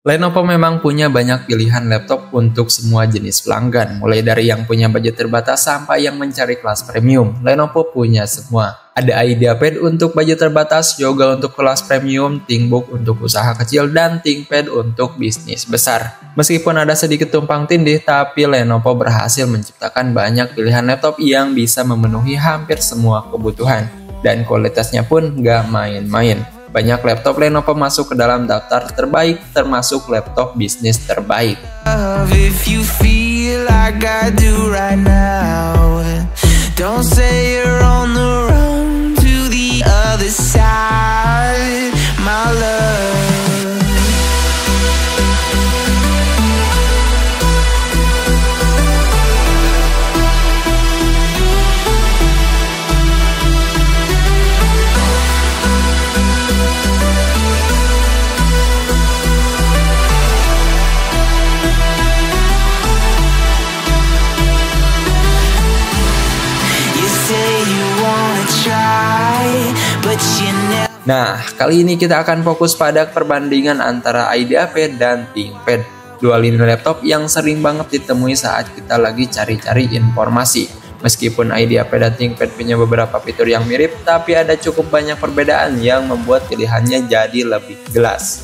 Lenovo memang punya banyak pilihan laptop untuk semua jenis pelanggan, mulai dari yang punya budget terbatas sampai yang mencari kelas premium. Lenovo punya semua. Ada IdeaPad untuk budget terbatas, Yoga untuk kelas premium, ThinkBook untuk usaha kecil, dan ThinkPad untuk bisnis besar. Meskipun ada sedikit tumpang tindih, tapi Lenovo berhasil menciptakan banyak pilihan laptop yang bisa memenuhi hampir semua kebutuhan. Dan kualitasnya pun nggak main-main. Banyak laptop Lenovo masuk ke dalam daftar terbaik, termasuk laptop bisnis terbaik. Nah, kali ini kita akan fokus pada perbandingan antara IdeaPad dan ThinkPad. Dua lini laptop yang sering banget ditemui saat kita lagi cari-cari informasi. Meskipun IdeaPad dan ThinkPad punya beberapa fitur yang mirip, tapi ada cukup banyak perbedaan yang membuat pilihannya jadi lebih jelas.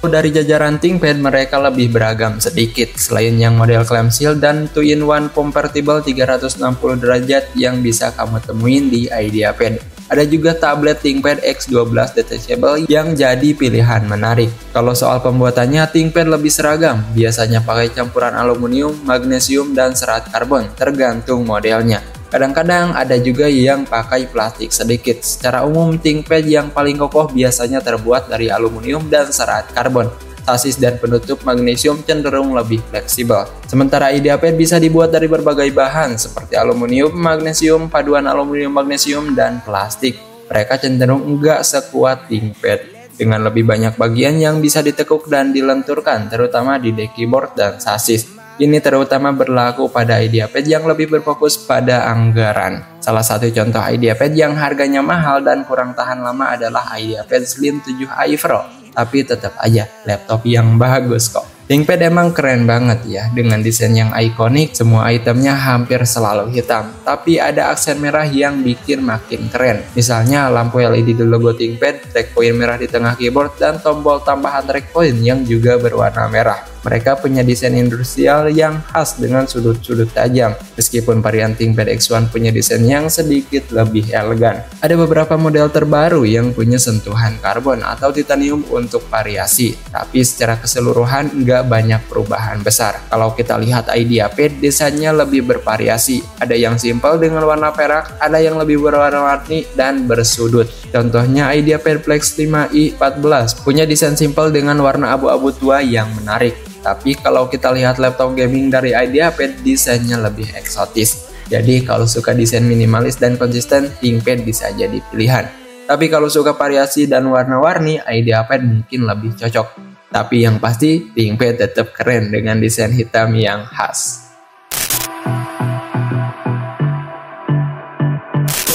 Dari jajaran ThinkPad mereka lebih beragam sedikit, selain yang model clamshell dan 2-in-1 convertible 360 derajat yang bisa kamu temuin di IdeaPad. Ada juga tablet ThinkPad X12 detachable yang jadi pilihan menarik. Kalau soal pembuatannya, ThinkPad lebih seragam, biasanya pakai campuran aluminium, magnesium, dan serat karbon, tergantung modelnya. Kadang-kadang ada juga yang pakai plastik sedikit. Secara umum, ThinkPad yang paling kokoh biasanya terbuat dari aluminium dan serat karbon. Sasis dan penutup magnesium cenderung lebih fleksibel. Sementara IdeaPad bisa dibuat dari berbagai bahan seperti aluminium, magnesium, paduan aluminium, magnesium, dan plastik. Mereka cenderung enggak sekuat ThinkPad, dengan lebih banyak bagian yang bisa ditekuk dan dilenturkan, terutama di keyboard dan sasis. Ini terutama berlaku pada IdeaPad yang lebih berfokus pada anggaran. Salah satu contoh IdeaPad yang harganya mahal dan kurang tahan lama adalah IdeaPad Slim 7i Pro. Tapi tetap aja laptop yang bagus kok. ThinkPad emang keren banget ya, dengan desain yang ikonik, semua itemnya hampir selalu hitam. Tapi ada aksen merah yang bikin makin keren. Misalnya lampu LED di logo ThinkPad, track point merah di tengah keyboard, dan tombol tambahan track point yang juga berwarna merah. Mereka punya desain industrial yang khas dengan sudut-sudut tajam, meskipun varian ThinkPad X1 punya desain yang sedikit lebih elegan. Ada beberapa model terbaru yang punya sentuhan karbon atau titanium untuk variasi, tapi secara keseluruhan nggak banyak perubahan besar. Kalau kita lihat IdeaPad, desainnya lebih bervariasi. Ada yang simpel dengan warna perak, ada yang lebih berwarna-warni dan bersudut. Contohnya IdeaPad Flex 5i 14 punya desain simpel dengan warna abu-abu tua yang menarik. Tapi kalau kita lihat laptop gaming dari IdeaPad, desainnya lebih eksotis. Jadi kalau suka desain minimalis dan konsisten, ThinkPad bisa jadi pilihan. Tapi kalau suka variasi dan warna-warni, IdeaPad mungkin lebih cocok. Tapi yang pasti, ThinkPad tetap keren dengan desain hitam yang khas.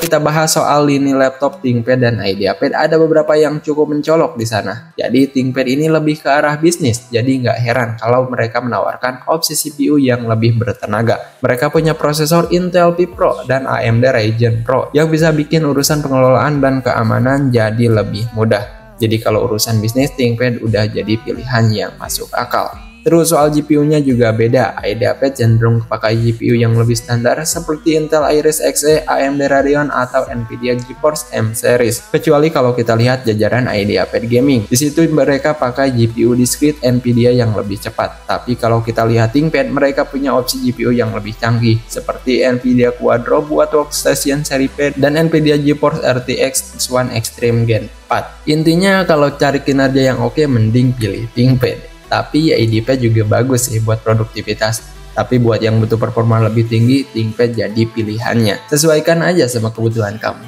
Kita bahas soal lini laptop ThinkPad dan IdeaPad, ada beberapa yang cukup mencolok di sana. Jadi ThinkPad ini lebih ke arah bisnis, jadi nggak heran kalau mereka menawarkan opsi CPU yang lebih bertenaga. Mereka punya prosesor Intel Pi Pro dan AMD Ryzen Pro yang bisa bikin urusan pengelolaan dan keamanan jadi lebih mudah. Jadi kalau urusan bisnis, ThinkPad udah jadi pilihan yang masuk akal. Terus soal GPU-nya juga beda. IdeaPad cenderung pakai GPU yang lebih standar seperti Intel Iris Xe, AMD Radeon, atau Nvidia GeForce M Series. Kecuali kalau kita lihat jajaran IdeaPad Gaming. Di situ mereka pakai GPU discrete Nvidia yang lebih cepat. Tapi kalau kita lihat ThinkPad, mereka punya opsi GPU yang lebih canggih seperti Nvidia Quadro buat workstation seri P dan Nvidia GeForce RTX One Extreme Gen 4. Intinya kalau cari kinerja yang oke, mending pilih ThinkPad. Tapi IdeaPad juga bagus sih buat produktivitas. Tapi buat yang butuh performa lebih tinggi, ThinkPad jadi pilihannya. Sesuaikan aja sama kebutuhan kamu.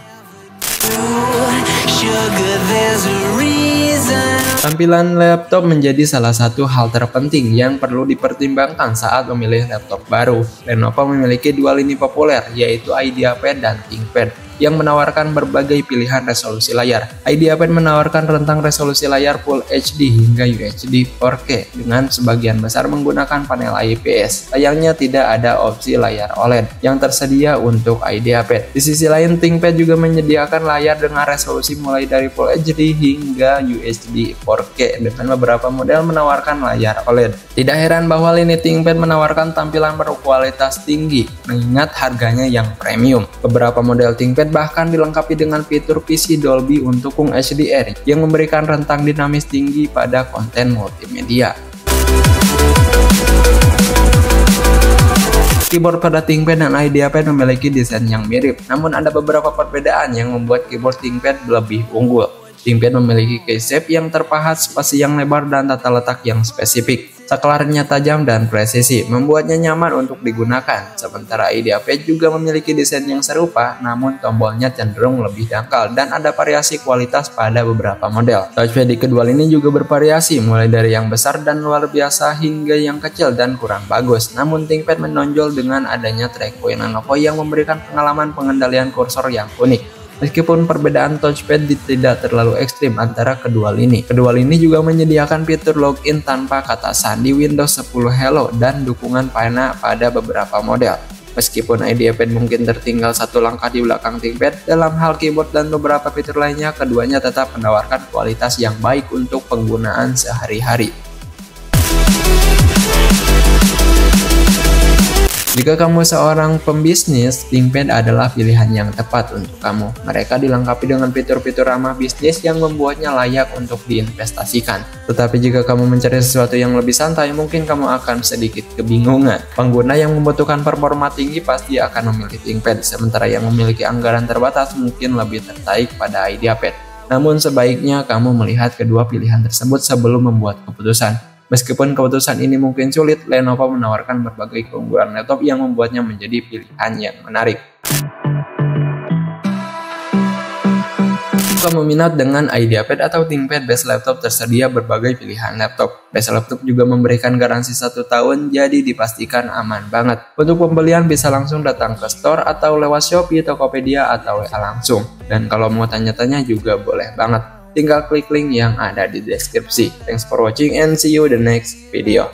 Tampilan laptop menjadi salah satu hal terpenting yang perlu dipertimbangkan saat memilih laptop baru. Lenovo memiliki dua lini populer, yaitu IdeaPad dan ThinkPad. yang menawarkan berbagai pilihan resolusi layar. IdeaPad menawarkan rentang resolusi layar Full HD hingga UHD 4K dengan sebagian besar menggunakan panel IPS. Sayangnya tidak ada opsi layar OLED yang tersedia untuk IdeaPad. Di sisi lain, ThinkPad juga menyediakan layar dengan resolusi mulai dari Full HD hingga UHD 4K dengan beberapa model menawarkan layar OLED. Tidak heran bahwa lini ThinkPad menawarkan tampilan berkualitas tinggi mengingat harganya yang premium. Beberapa model ThinkPad bahkan dilengkapi dengan fitur PC Dolby untuk Full HDR yang memberikan rentang dinamis tinggi pada konten multimedia. Keyboard pada ThinkPad dan IdeaPad memiliki desain yang mirip, namun ada beberapa perbedaan yang membuat keyboard ThinkPad lebih unggul. ThinkPad memiliki case shape yang terpahat, spasi yang lebar, dan tata letak yang spesifik. Saklarnya tajam dan presisi, membuatnya nyaman untuk digunakan. Sementara IdeaPad juga memiliki desain yang serupa, namun tombolnya cenderung lebih dangkal dan ada variasi kualitas pada beberapa model. Touchpad di kedua lini juga bervariasi, mulai dari yang besar dan luar biasa hingga yang kecil dan kurang bagus. Namun ThinkPad menonjol dengan adanya trackpoint Lenovo yang memberikan pengalaman pengendalian kursor yang unik. Meskipun perbedaan touchpad tidak terlalu ekstrim antara kedua lini. Kedua lini juga menyediakan fitur login tanpa kata sandi Windows 10 Hello dan dukungan panah pada beberapa model. Meskipun IdeaPad mungkin tertinggal satu langkah di belakang ThinkPad, dalam hal keyboard dan beberapa fitur lainnya, keduanya tetap menawarkan kualitas yang baik untuk penggunaan sehari-hari. Jika kamu seorang pembisnis, ThinkPad adalah pilihan yang tepat untuk kamu. Mereka dilengkapi dengan fitur-fitur ramah bisnis yang membuatnya layak untuk diinvestasikan. Tetapi jika kamu mencari sesuatu yang lebih santai, mungkin kamu akan sedikit kebingungan. Pengguna yang membutuhkan performa tinggi pasti akan memilih ThinkPad, sementara yang memiliki anggaran terbatas mungkin lebih tertarik pada IdeaPad. Namun sebaiknya kamu melihat kedua pilihan tersebut sebelum membuat keputusan. Meskipun keputusan ini mungkin sulit, Lenovo menawarkan berbagai keunggulan laptop yang membuatnya menjadi pilihan yang menarik. Jika kamu minat dengan IdeaPad atau ThinkPad, Best Laptop tersedia berbagai pilihan laptop. Best Laptop juga memberikan garansi 1 tahun, jadi dipastikan aman banget. Untuk pembelian bisa langsung datang ke store atau lewat Shopee, Tokopedia, atau WA langsung. Dan kalau mau tanya-tanya juga boleh banget. Tinggal klik link yang ada di deskripsi. Thanks for watching and see you the next video.